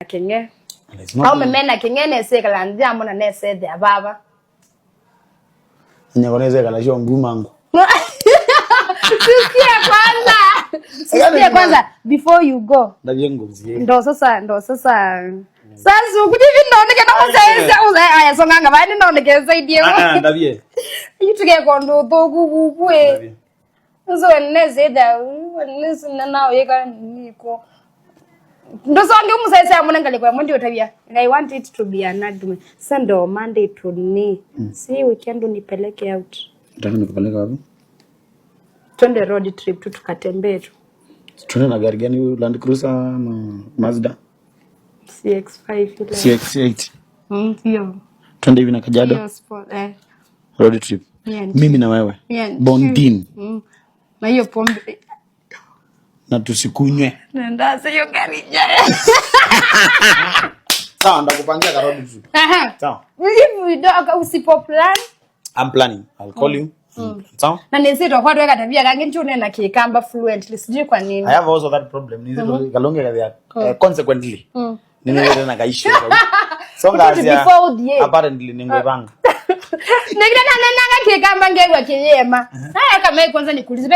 Kenge. Au memena kenge nese kala ndia mona nese de ababa. Nyakoneze kala shio ngumangu. Sikia kwanza before you go. Ndabye nguzie. Ndo sasa. Sasa ukutivi ndoneke na aya songanga bani ndoneke zaidi. Ndabye. Yituke kondo togu bwe. Nzo nese da nese na yeka niko. Ndo songe umusese amunengale kwa mundi otabia. I want it to be an argument. Sando Monday to ni. See weekend unipeleke out. Nataka nikupeleka wapi? Twende road trip tukatembee tu. Twende na gari gani? Land Cruiser ama Mazda? CX5 ile. CX8. Hiyo. Twende hivi na Kajiado. Hiyo sport Road trip. Yeah, mimi na wewe. Yeah, bondin. Na hiyo pombe. Na tusikunywe. Nenda hiyo gari jaya. Sawa, ndakupangia ka road trip. Sawa. If we don't usipo plan, I'm planning. I'll call you. Sawa? Na nisito kwa tuweka tabia kange nchune na kikamba fluently. Sijui kwa nini. I have also that problem. Nisito kalonge kadhaa. Consequently. Ninaweza na kaisho. Songa azia. Apparently ningepanga. Ningina nanga kikamba ngewa kiyema. Haya kama kwanza nikuulize